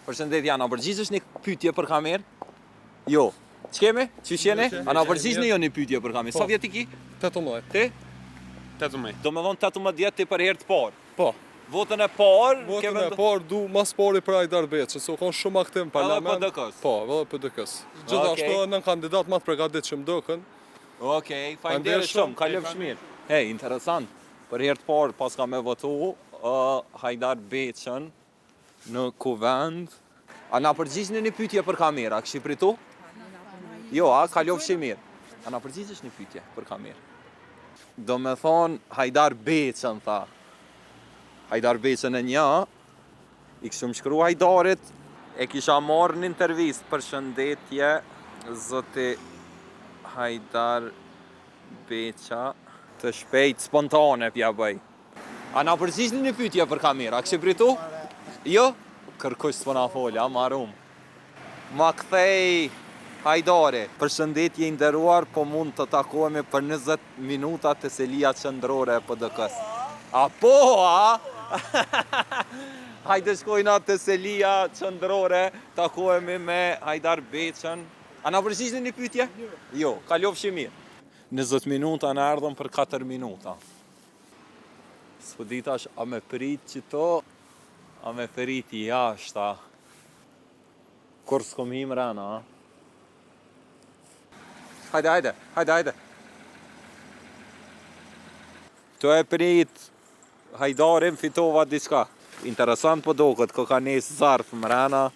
Përshëndetje, a na përgjigjesh një pyetje për kamerë? Jo. Ç'kemi? Çish jeni? A na përgjigjesh një pyetje për kamerë? Sa vjet i ki? 18. Ti? 18. Do me thonë 18 vjet ti për herë të parë. Po. Votën e parë, Votën e parë du mas pari për Hajdar Beçën, se u konë shumë aktiv në parlament. Edhe PDK-s? Po, edhe PDK-s. Gjithashtu në kandidat më të përgatitshëm dukën. Okej, faleminderit shumë, kalofsh mirë. Hey, interesant. Për herë të parë pas ka me votu Hajdar Beçën në kuvend. A na përgjigjesh një pyetje për kamerë, a kish pritu? Jo, kalofsh mirë. A na përgjigjesh një pyetje për kamerë? Do me thonë Hajdar Beçën tha. Hajdar Beçën e një, i kështu më shkru Hajdarit, e kisha marrë në intervistë, përshëndetje, zoti Hajdar Beça, të shpejt spontane pja bëj. A na përgjigjesh një pyetje për kamerë, a kish pritu? Jo? Kërkush s'po na folja, marum. Ma kthej Hajdari, përshëndetje i nderuar, po mund të takohemi për 20 minuta te selia qendrore e PDK-s. A po, a? Hajde shkojna te selia qendrore, takohemi me Hajdar Beçën. A na përgjigjesh një pyetje? Jo, kalofshi mirë. 20 minuta në ardhëm për 4 minuta. S'po di tash a me prit qito, a me prit i jashta. Kur s'kom him rana, a? Hajde. To e prit Hajdarim fitova diçka. Interesant po doket, ko ka nes zarf mrena.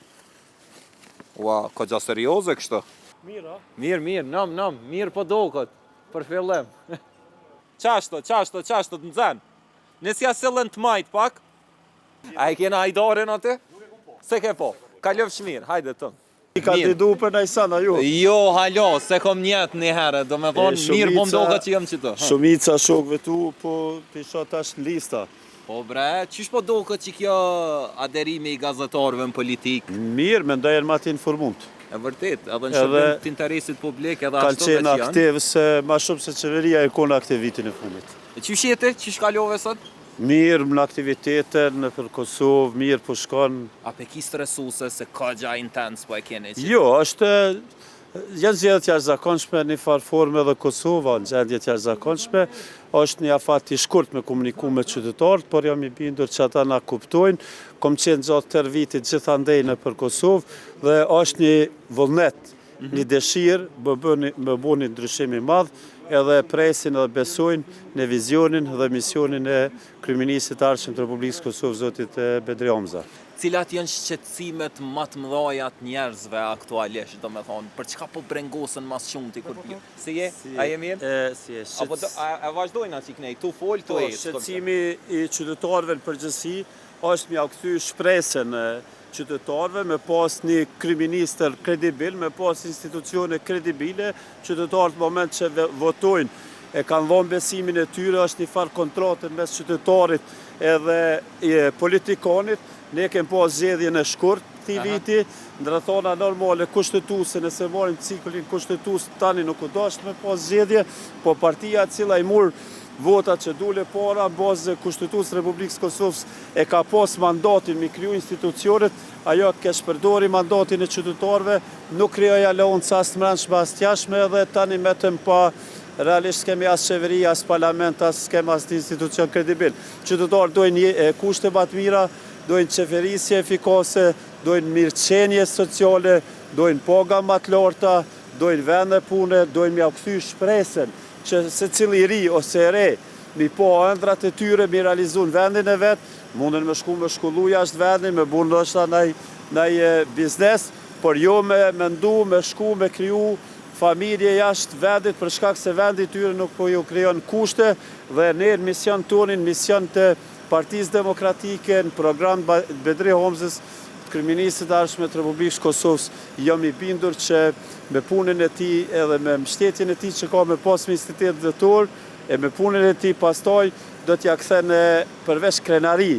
Ua, ko gja serioze kështu? Mira. Mirë, nam, mirë po doket. Për fillim. Qashto, të nxen. Nësja sillën të majt pak. A e kena Hajdarin aty? Se ke po. Kalofsh mirë, hajde tëm. I kandidu për Najsana ju? Jo, halo, se kom njetë një herë, do me thonë, mirë po mdoka që jam qëtë. Shumica shokve tu, po pisha tash në lista. Po bre, qysh po doka që kjo aderimi i gazetarëve në politikë? Mirë, me ndajën ma të informumt. E vërtet, edhe në shërbim të interesit publik, edhe ashtu veç janë. Kanë qenë aktiv, se ma shumë se qeveria e konë aktivitin e fundit. E qysh jete, qysh kalove sot? Mirë në aktivitetet, në për Kosovë, mirë po shkon. A pe ki stresuse se ka gja intens po e kene që? Jo, është, janë zjedhët jashtëzakonshme një farë forme dhe Kosova, në zjedhët jashtëzakonshme, është një afat i shkurt me komuniku me qytetarët, por jam i bindur që ata na kuptojnë, kom qenë gjatë tërë vitit gjithandej në për Kosovë, dhe është një vullnet, një dëshirë, më bu një ndryshimi madhë, edhe presin edhe besojnë në vizionin dhe misionin e kryeministit arshëm të Republikës Kosovë, zotit Bedri Omza. Cilat janë shqetësimet më të mëdha të njerëzve aktualisht, do me thonë, për çka po brengosën mas shumë ti kur pjo? Si je? A je mirë? Si je. Apo a vazhdojnë aty kënej, tu fol, tu e. Shqetësimi i qytetarëve në përgjithësi është m'ia kthy shpresën qytetarëve, me pas një kryeministër kredibil, me pas institucione kredibile, qytetarët në moment që votojnë e kanë dhënë besimin e tyre, është një farë kontratë mes qytetarit edhe politikanit. Ne kemë pas zgjedhjen e shkurt këtij viti, ndërthona normale kushtetuese, nëse marrim ciklin kushtetues tani nuk u dashur me pas zgjedhje, po partia e cila i mor votat që dule para në bazë kushtetues Republikës Kosovës e ka pas mandatin me kriju institucionet, ajo ke shpërdori mandatin e qytetarëve, nuk krijoi aleonca as të brendshme as të jashtme, dhe tani metëm pa realisht kemi as qeveri, as parlament, as kemi as institucion kredibil. Qytetarët dojnë kushte më të mira, dojnë qeverisje efikase, dojnë mirëqenje sociale, dojnë paga më të larta, dojnë vende pune, dojnë m'ia kthy shpresën që secili i ri ose e re, mi po ëndrat e tyre, mi realizu në vendin e vetë, mundën me shkollu jashtë vendin, me bu ndoshta ndaj biznes, por jo me mendu, me shku, me kriju familje jashtë vendit, për shkak se vendi tyre nuk po ju krijon kushte, dhe ne në mision tonin, mision të Partisë Demokratike, në program Bedri Omzës, kryeministit arshëm të Republikës Kosovës, jam i bindur që me punën e tij edhe me mbështetjen e tij që ka me pas me institutet vetor, e me punën e tij pastaj do t'ja kthen përveç krenari,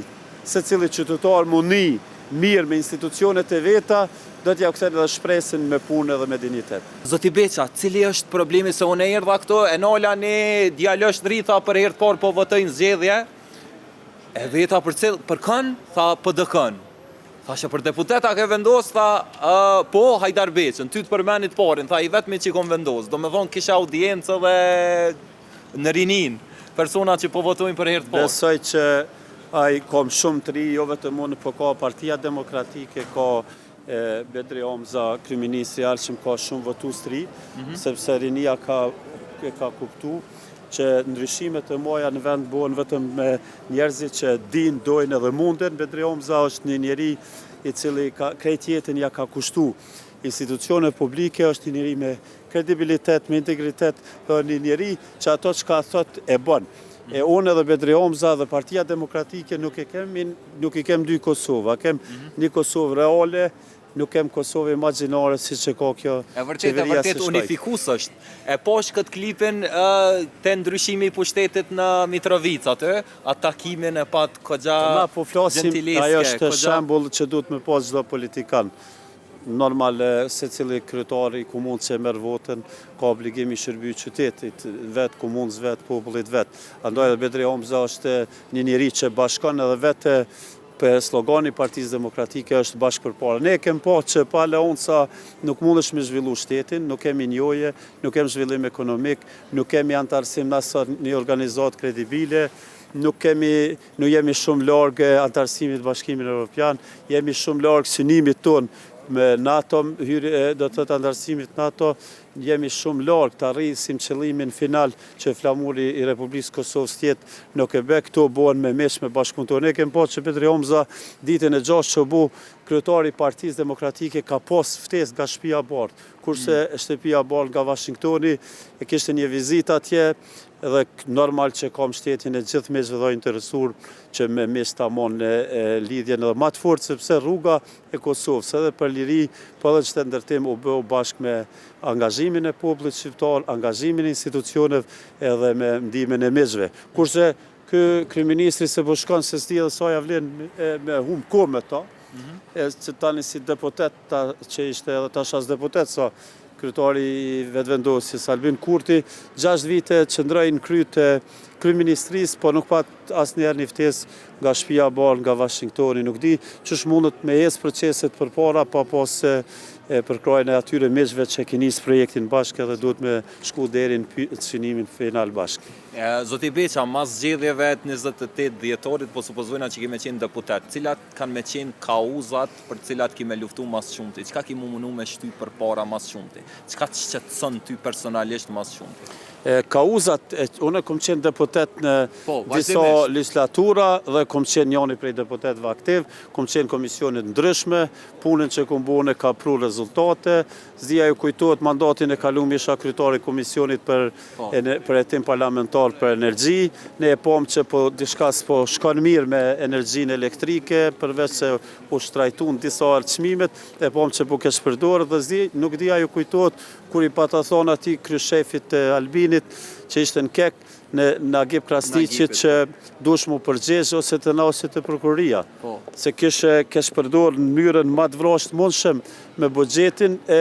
secili qytetar mundi mirë me institucionet e veta, do t'ja kthen edhe shpresën me punë edhe me dinjitet. Zoti Beça, cili është problemi se unë erdha këtu, e nola një djalësh drita për herë të parë po votojnë zgjedhje, e veta për kënë, tha PDK-n. Thashe për deputeta ke vendos, tha, po, Hajdar Beqën, ty të përmenit parin, tha, i vetëmi që i kom vendos, do me thonë kisha audiencë dhe në rinin, persona që po votojnë për herë të parë. Besoj që ai kom shumë të ri, jo vetëm unë, po ka Partia Demokratike, ka Bedri Omza, kryeministri Arshim, ka shumë votues të ri, sepse rinia ka kuptu që ndryshimet e moja në vend bëhen vetëm me njerëzit që din, dojnë edhe munden. Bedri Omza është një njeri i cili krejt jetën ja ka kushtu institucione publike, është një njeri me kredibilitet, me integritet, dhe një njeri që ato që ka thot e bën. E unë edhe Bedri Omza dhe Partia Demokratike nuk i kem dy Kosova, kem një Kosovë reale, nuk kem Kosovë imagjinare si që ka kjo qeveria së shkajt. Unifikus është. E posh këtë klipin të ndryshimi i pushtetit në Mitrovica, atë takimin e pat këgja po flasim, ajo është shembull që duhet me pas çdo politikan. Normal, se cili kryetari i komunës që merr votën, ka obligimi shërby qytetit, vetë komunës, vetë popullit vetë. Andaj edhe Bedri Omza është një njeri që bashkon edhe vetë për slogani Partisë Demokratike është bashkë përpara. Ne kem pa që pa leonca nuk mundesh me zhvillu shtetin, nuk kemi njohje, nuk kemi zhvillim ekonomik, nuk kemi antarësim nësa një organizat kredibile, nuk jemi shumë largë antarësimit Bashkimit Evropian, jemi shumë largë synimit tonë me NATO, do të të antarësimit NATO, jemi shumë largë të arrisim qëllimin final që flamuri i Republikës Kosovës tjetë në Quebec, këto bohen me mesh me bashkëpuntojnë. Ne kem pa që Bedri Omza ditën e 6 që bu kryetari i Partisë Demokratike ka pas ftesë nga shtëpia Bardh, kurse shtëpia Bardh nga Washingtoni e kishte një vizitë atje, edhe normal që kam shtetin e gjithë me zhvilloj interesur që me mes të amon në lidhjen edhe ma të fort, sepse rruga e Kosovës edhe për liri, po edhe që të ndërtim u bëu bashkë me angazhimin e popullit shqiptar, angazhimin e institucioneve edhe me ndihmën e mezhve. Kurse ky kryeministri se po shkon se sti edhe sa ja vlen me hum kohë me ta, që tani si deputet, që ishte edhe tash as deputet, sa kryetari i vetëvendosjes Albin Kurti, 6 vite qëndroi në krye të kryeministrisë, po nuk pat asnjëherë një ftesë nga shtëpia Bardh, nga Washingtoni, nuk di ç'është mundet me ecë proceset përpara pa pas përkrojën e atyre mezhve që keni nis projektin bashkë edhe duhet me shku deri në synimin final bashkë. Zoti Beqa, mas zgjedhjeve të 28 dhjetorit, po supozojna që kime qenë deputet, cilat kanë me qenë kauzat për cilat kime luftu mas shumëti? Qka kime munu me shty për para mas shumëti? Qka të shqetëson ty personalisht mas shumëti? Kauzat, unë kom qenë deputet në disa legislatura dhe kom qenë njëni prej deputetëve aktiv, kom qenë komisionit ndryshme, punën që kom bune ka pru rezultate, zdia ju kujtohet mandatin e kalum isha kryetari komisionit për hetim parlamentar për energji, ne e pom që po diçka s'po shkon mirë me energjinë elektrike, përveç se u shtrajtun disa arçmimet, e pom që po kesh përdorë dhe nuk dia ju kujtohet kur i pata thonë ati kryeshefit e Albinit, që ishte në kek në Nagib Krasniqit që dush mu përgjesh ose të nasit të prokuria. Se kesh përdorë në mënyrën ma të vrasht mundshëm me buxhetin e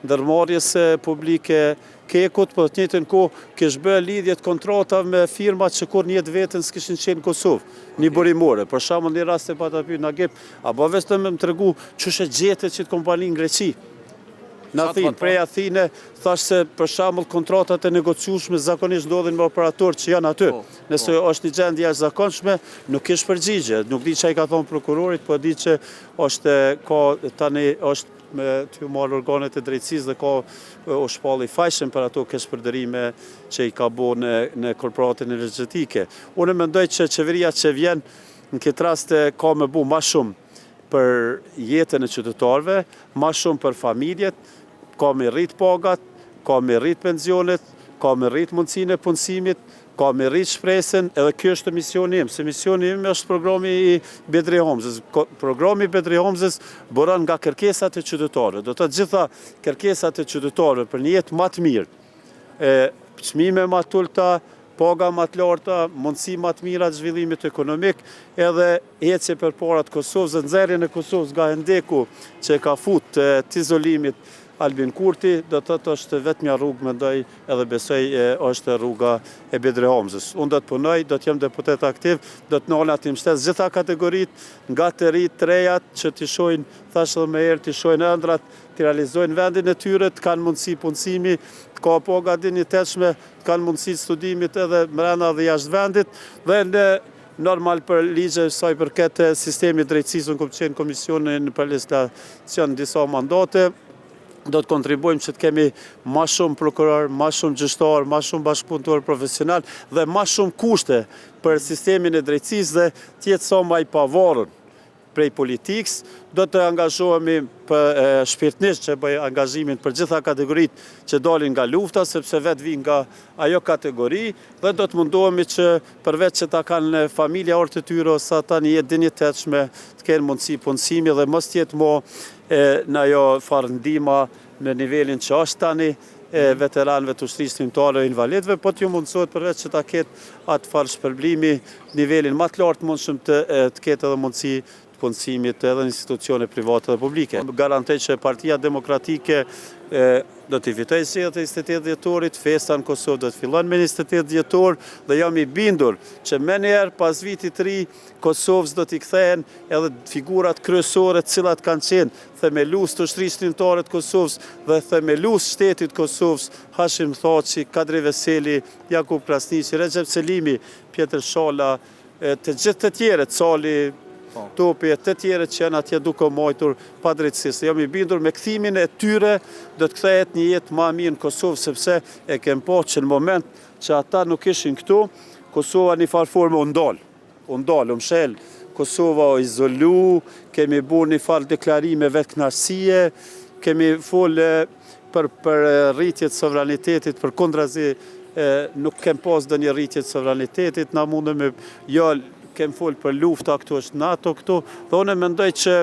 ndërmarrjes publike kekut, po të njëjtën kohë kesh bë lidhjet kontrata me firma që kur njët vetën s'kishin qenë në Kosovë, një burimore. Për shembull një rast e pata pyet Nagib, a bo vetëm më tregu ç'është gjetë që kompani në Greqi. Në Athinë, prej Athine, thash se për shembull kontratat e negociueshme zakonisht ndodhin me operatorë që janë aty. Nëse është një gjendje jashtëzakonshme, nuk kish përgjigje. Nuk di çai ka thonë prokurorit, po di që është me të marrë organet e drejtësisë dhe ka u shpall i fajshëm për ato keqpërdorime që i ka bërë në korporatën energjetike. Unë mendoj që qeveria që vjen në këtë rast ka me bu ma shumë për jetën e qytetarëve, ma shumë për familjet, ka me rrit pagat, ka me rrit pensionet, ka me rrit mundësinë e punësimit, ka me rrit shpresën, edhe kjo është misioni im, se misioni im është programi i Bedri Omzës. Programi i Bedri Omzës bëron nga kërkesat e qytetarëve, do të gjitha kërkesat e qytetarëve për një jetë më të mirë, çmime më të ulta, paga më të larta, mundësi më të mira të zhvillimit ekonomik, edhe ecje përpara të Kosovës, nxjerrjen e Kosovës nga Hendeku që ka fut të izolimit Albin Kurti, do të thotë është vetmja rrugë, mendoj edhe besoj është rruga e Bedri Homzës. Unë do të punoj, do të jem deputet aktiv, do të nola të mbështes gjitha kategoritë, nga të rinjt, të rejat, që t'i shojnë, thash edhe më herë, t'i shojnë ëndrat, t'i realizojnë vendin e tyre, të kanë mundësi punësimi, të ka paga dinjitetshme, të kanë mundësi studimit edhe brenda dhe jashtë vendit, dhe në normal për ligje sa i përket sistemi drejtësisë, unë kam qenë komisionin për legislacion disa mandate, do të kontribuojmë që të kemi ma shumë prokuror, ma shumë gjyqtar, ma shumë bashkëpunëtor profesional dhe ma shumë kushte për sistemin e drejtësisë dhe tjetë sa ma i pavarur prej politikës. Do të angazhohemi për shpirtnisht që bëj angazhimin për gjitha kategoritë që dalin nga lufta, sepse vetë vinë nga ajo kategori, dhe do të mundohemi që përveç që ta kanë familja orë të tyre, sa ta një jetë dinjitetshme, të kenë mundësi punësimi dhe mos tjetë mo në ajo farë ndihma në nivelin që është tani veteranëve të ushtrisë timtare e invalidëve, po t'ju mundësohet përveç që ta ketë atë farë shpërblimi nivelin më të lartë mundshëm të ketë edhe mundësi punësimit edhe në institucione private dhe publike. Garantoj që Partia Demokratike do t'i fitoj zgjedhjet e 28 dhjetorit, festa në Kosovë do të fillon me 28 dhjetor dhe jam i bindur që menjëherë pas vitit të ri Kosovës do t'i kthehen edhe figurat kryesore të cilat kanë qenë themelues të ushtrisë timtare të Kosovës dhe themelues shtetit Kosovës, Hashim Thaçi, Kadri Veseli, Jakub Krasniqi, Recep Selimi, Pjetër Shala, të gjithë të tjerët, Sali, Topi e të tjere që janë atje duke mojtur pa drejtësisë. Jam i bindur me kthimin e tyre do të kthehet një jetë ma mirë në Kosovë, sepse e kem po që në moment që ata nuk ishin këtu, Kosova një farë forme u ndalë, mshel. Kosova o izolu, kemi bërë një farë deklarime vetë kënaqësie, kemi folë për rritjet sovranitetit, për kundrazi nuk kem pas dhe një rritjet sovranitetit, na mundëm kem folë për lufta, këtu është NATO këtu, dhe unë mendoj që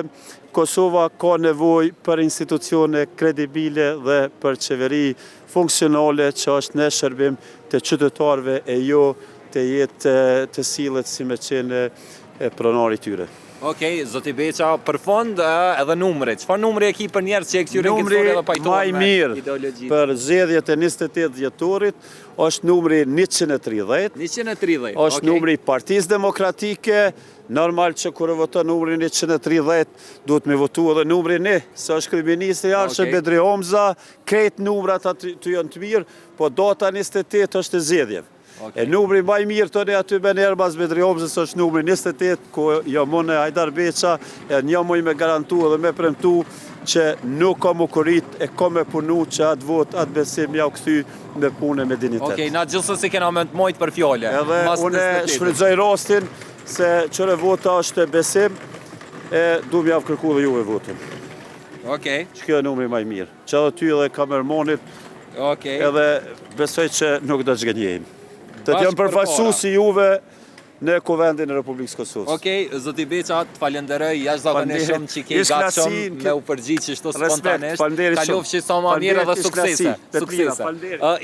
Kosova ka nevojë për institucione kredibile dhe për qeveri funksionale që është në shërbim të qytetarëve e jo të jetë të sillet si me qenë pronari tyre. Okej, zoti Beqa, për fond edhe numre. Çfarë numri e ki për njerëz që e këtyre gjithë edhe pajtohen me ideologjitë? Për zgjedhjet e 28 dhjetorit është numri 130. 130. Është numri i Partisë Demokratike. Normal që kur voton numri 130, duhet me votu edhe numri 1, se është kryeministri i arshëm Bedri Homza, krejt numrat aty janë të mirë, po data 28 është e zgjedhjeve. E numri më i mirë tani aty me njerë mas Bedri Homzës është numri 28, ku jam unë Hajdar Beqa, një muj me garantu edhe me premtu që nuk ka më kurit e ka me punu që atë vot, atë besim ja u kthy me punë me dignitet. Okej, na gjithsesi kena me të mojt për fjole. Edhe unë shfrytëzoj rastin se qëre vota është besim, du m'javë kërku dhe juve votin. Okej. Që kjo e numri më i mirë. Që edhe ty edhe kamermonit, edhe besoj që nuk do të zgjenjejmë. Të t'jam përfaqësu si juve në Kuvendin e Republikës Kosovës. Okej, zoti Beqa, të falenderoj jashtëzakonisht që ke gatshëm me u përgjigj kështu spontanisht. Kalofshi sa më mirë dhe suksese.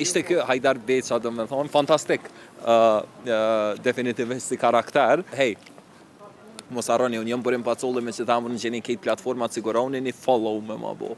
Ishte ky Hajdar Beqa, domethënë, fantastik. Definitivisht si karakter. Hej, mos harroni, unë jam Burim Pacolli me që ta më në gjeni këtë platformat, siguroni një follow me më bo.